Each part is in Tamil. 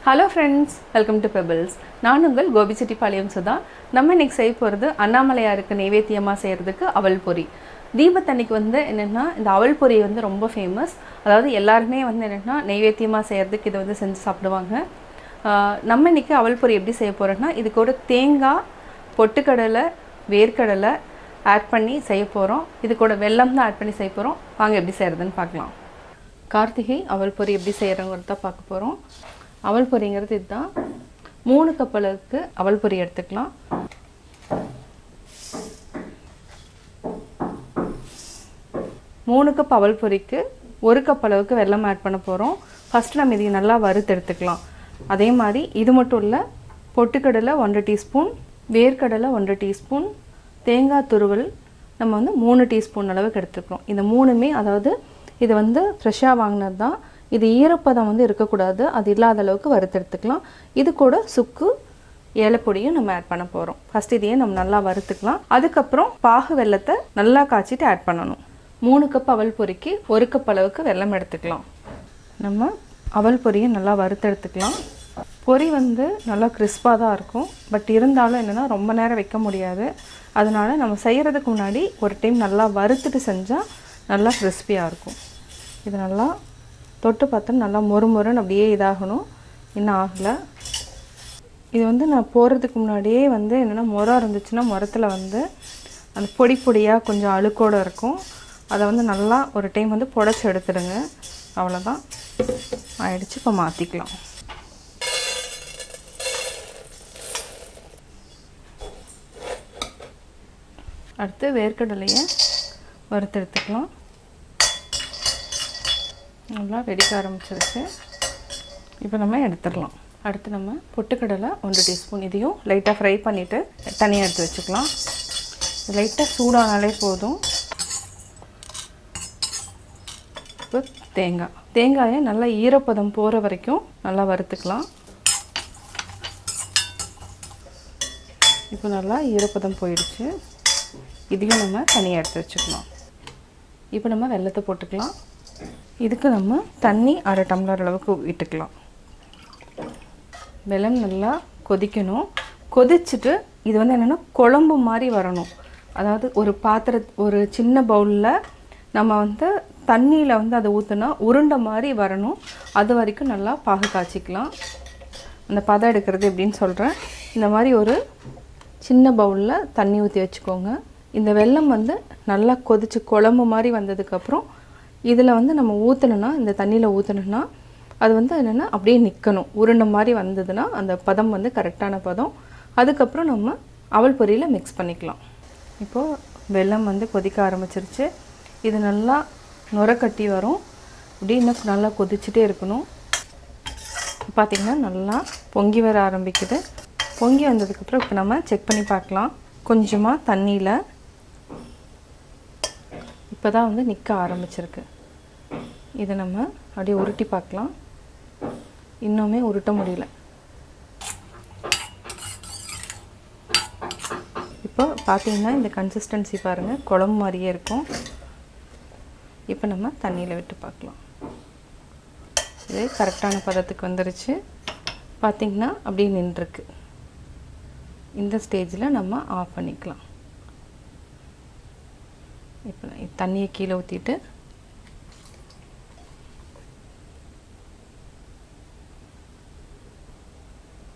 Hello friends, welcome to Pebbles. நான் உங்கள் கோபி சிட்டி பாளையம் சுதா. நம்ம இன்னைக்கு செய்ய போகிறது அண்ணாமலையாருக்கு நைவேத்தியமாக செய்கிறதுக்கு அவல் பொரி. தீபத்தன்னைக்கு என்னென்னா இந்த அவல் பொரி ரொம்ப ஃபேமஸ். அதாவது எல்லாருமே என்னென்னா நைவேத்தியமாக செய்கிறதுக்கு இதை செஞ்சு சாப்பிடுவாங்க. நம்ம இன்றைக்கி அவல் பொரி எப்படி செய்ய போகிறோன்னா இதுக்கு ஒரு தேங்காய், பொட்டுக்கடலை, வேர்க்கடலை ஆட் பண்ணி செய்ய போகிறோம். இது கூட வெல்லம் தான் ஆட் பண்ணி செய்ய போகிறோம். வாங்க எப்படி செய்கிறதுன்னு பார்க்கலாம். கார்த்திகை அவல் பொரி எப்படி செய்கிறோங்கிறத பார்க்க போகிறோம். அவல் பொரிங்கிறது இதுதான். 3 கப் அளவுக்கு அவல் பொரி எடுத்துக்கலாம். மூணு கப் அவல் பொரிக்கு 1 கப் அளவுக்கு வெல்லம் ஆட் பண்ண போகிறோம். ஃபஸ்ட்டு நம்ம இதை நல்லா வறுத்து எடுத்துக்கலாம். அதே மாதிரி இது மட்டும் இல்லை, பொட்டுக்கடலை 1 டீஸ்பூன், வேர்க்கடலை 1 டீஸ்பூன், தேங்காய் துருவல் நம்ம 3 டீஸ்பூன் அளவுக்கு எடுத்துக்கிறோம். இந்த மூணுமே அதாவது இது ஃப்ரெஷ்ஷாக வாங்கினது தான். இது ஈரப்பதம் இருக்கக்கூடாது, அது இல்லாத அளவுக்கு வறுத்தெடுத்துக்கலாம். இது கூட சுக்கு, ஏலப்பொடியும் நம்ம ஆட் பண்ண போகிறோம். ஃபஸ்ட் இதையே நம்ம நல்லா வறுத்துக்கலாம். அதுக்கப்புறம் பாகு வெல்லத்தை நல்லா காய்ச்சிட்டு ஆட் பண்ணணும். 3 கப் அவல் பொரிக்கு 1 கப் அளவுக்கு வெல்லம் எடுத்துக்கலாம். நம்ம அவல் பொரியை நல்லா வறுத்தெடுத்துக்கலாம். பொரி நல்லா கிறிஸ்பாக தான் இருக்கும். பட் இருந்தாலும் என்னென்னா ரொம்ப நேரம் வைக்க முடியாது. அதனால் நம்ம செய்கிறதுக்கு முன்னாடி ஒரு டைம் நல்லா வறுத்துட்டு செஞ்சால் நல்லா கிறிஸ்பியாக இருக்கும். இது நல்லா தொட்டு பார்த்தா நல்லா மொறுமொறுன்னு அப்படியே இதாகணும். இன்னும் ஆகலை. இது நான் போகிறதுக்கு முன்னாடியே என்னென்னா முறம் இருந்துச்சுன்னா முரத்தில் அந்த பொடி பொடியாக கொஞ்சம் அழுக்கோடு இருக்கும். அதை நல்லா ஒரு டைம் புடைச்சி எடுத்துடுங்க. அவ்வளோதான் ஆயிடுச்சு. இப்போ மாற்றிக்கலாம். அடுத்து வேர்க்கடலையை வறுத்தெடுத்துக்கலாம். நல்லா வெடிக்க ஆரம்பிச்சிருச்சு. இப்போ நம்ம எடுத்துடலாம். அடுத்து நம்ம பொட்டுக்கடலை 1 டீஸ்பூன், இதையும் லைட்டாக ஃப்ரை பண்ணிவிட்டு தனியாக எடுத்து வச்சுக்கலாம். லைட்டாக சூடானாலே போதும். இப்போ தேங்காயை நல்லா ஈரப்பதம் போகிற வரைக்கும் நல்லா வறுத்துக்கலாம். இப்போ நல்லா ஈரப்பதம் போயிடுச்சு. இதையும் நம்ம தனியாக எடுத்து வச்சுக்கலாம். இப்போ நம்ம வெல்லத்தை போட்டுக்கலாம். இதுக்கு நம்ம தண்ணி 1/2 டம்ளர் அளவுக்கு விட்டுக்கலாம். வெல்லம் நல்லா கொதிக்கணும். கொதிச்சுட்டு இது என்னென்னா குழம்பு மாதிரி வரணும். அதாவது ஒரு சின்ன பவுலில் நம்ம தண்ணியில் அதை ஊற்றினா உருண்டை மாதிரி வரணும். அது வரைக்கும் நல்லா பாகு காய்ச்சிக்கலாம். அந்த பதம் எடுக்கிறது எப்படின்னு சொல்கிறேன். இந்த மாதிரி ஒரு சின்ன பவுலில் தண்ணி ஊற்றி வச்சுக்கோங்க. இந்த வெல்லம் நல்லா கொதித்து குழம்பு மாதிரி வந்ததுக்கப்புறம் இதில் நம்ம ஊற்றணுன்னா, இந்த தண்ணியில் ஊற்றணுன்னா அது என்னென்னா அப்படியே நிற்கணும். உருண்டை மாதிரி வந்ததுன்னா அந்த பதம் கரெக்டான பதம். அதுக்கப்புறம் நம்ம அவல் பொரியில் மிக்ஸ் பண்ணிக்கலாம். இப்போது வெல்லம் கொதிக்க ஆரம்பிச்சிருச்சு. இது நல்லா நுர கட்டி வரும். இப்படி இன்னும் நல்லா கொதிச்சுட்டே இருக்கணும். பார்த்திங்கன்னா நல்லா பொங்கி வர ஆரம்பிக்குது. பொங்கி வந்ததுக்கப்புறம் இப்போ நம்ம செக் பண்ணி பார்க்கலாம். கொஞ்சமாக தண்ணியில் இப்போ தான் நிற்க ஆரம்பிச்சிருக்கு. இதை நம்ம அப்படியே உருட்டி பார்க்கலாம். இன்னுமே உருட்ட முடியல. இப்போ பார்த்திங்கன்னா இந்த கன்சிஸ்டன்சி பாருங்கள், குழம்பு மாதிரியே இருக்கும். இப்போ நம்ம தண்ணியில் விட்டு பார்க்கலாம். இது கரெக்டான பதத்துக்கு வந்துருச்சு. பார்த்திங்கன்னா அப்படியே நின்றுருக்கு. இந்த ஸ்டேஜில் நம்ம ஆஃப் பண்ணிக்கலாம். இப்போ தண்ணியை கீழே ஊற்றிட்டு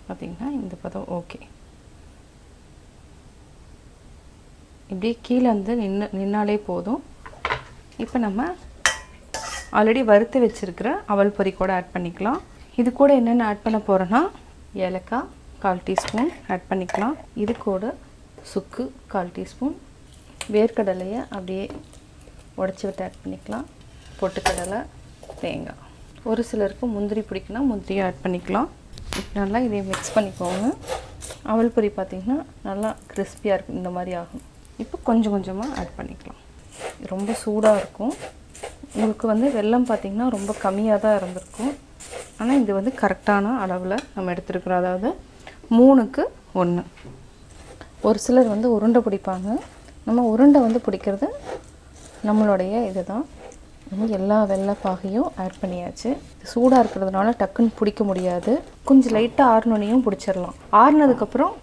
பார்த்திங்கன்னா இந்த பதம் ஓகே. இப்படியே கீழே நின்னாலே போதும். இப்போ நம்ம ஆல்ரெடி வறுத்து வச்சுருக்கிற அவல் பொரி கூட ஆட் பண்ணிக்கலாம். இது கூட என்னென்ன ஆட் பண்ண போகிறோன்னா ஏலக்காய் 1/4 டீஸ்பூன் ஆட் பண்ணிக்கலாம். இது கூட சுக்கு 1/4 டீஸ்பூன், வேர்க்கடலையை அப்படியே உடச்சி விட்டு ஆட் பண்ணிக்கலாம். பொட்டுக்கடலை, தேங்காய். ஒரு சிலருக்கு முந்திரி பிடிக்குன்னா முந்திரியை ஆட் பண்ணிக்கலாம். நல்லா இதை மிக்ஸ் பண்ணிக்கோங்க. அவல் பொரி பார்த்திங்கன்னா நல்லா கிறிஸ்பியாக இருக்கும். இந்த மாதிரி ஆகும். இப்போ கொஞ்சம் கொஞ்சமாக ஆட் பண்ணிக்கலாம். ரொம்ப சூடாக இருக்கும். உங்களுக்கு வெல்லம் பார்த்திங்கன்னா ரொம்ப கம்மியாக தான் இருந்திருக்கும். ஆனால் இது கரெக்டான அளவில் நம்ம எடுத்துருக்குறோம். அதாவது 3க்கு 1. ஒரு சிலர் உருண்டை பிடிப்பாங்க. நம்ம உருண்டை பிடிக்கிறது நம்மளுடைய இது தான். எல்லா வெள்ளை பாகையும் ஆட் பண்ணியாச்சு. சூடாக இருக்கிறதுனால டக்குன்னு பிடிக்க முடியாது. கொஞ்சம் லைட்டாக ஆறுனோனையும் பிடிச்சிடலாம். ஆறுனதுக்கப்புறம்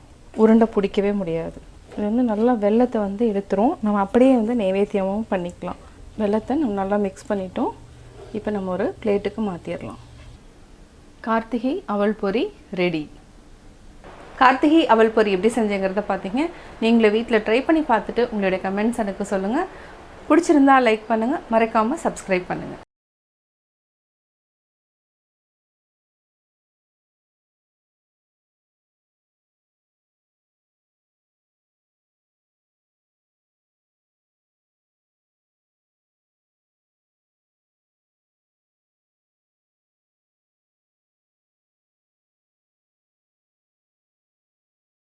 உருண்டை பிடிக்கவே முடியாது. இது நல்லா வெள்ளத்தை எடுத்துரும். நம்ம அப்படியே நைவேத்தியமும் பண்ணிக்கலாம். வெள்ளத்தை நம்ம நல்லா மிக்ஸ் பண்ணிட்டோம். இப்போ நம்ம ஒரு பிளேட்டுக்கு மாற்றிடலாம். கார்த்திகை அவல் பொரி ரெடி. கார்த்திகை அவல் பொரி எப்படி செஞ்சேங்கிறத பார்த்தீங்க. நீங்களே வீட்டில் ட்ரை பண்ணி பார்த்துட்டு உங்களுடைய கமெண்ட்ஸ் எனக்கு சொல்லுங்கள். பிடிச்சிருந்தா லைக் பண்ணுங்கள், மறக்காமல் சப்ஸ்கிரைப் பண்ணுங்கள்.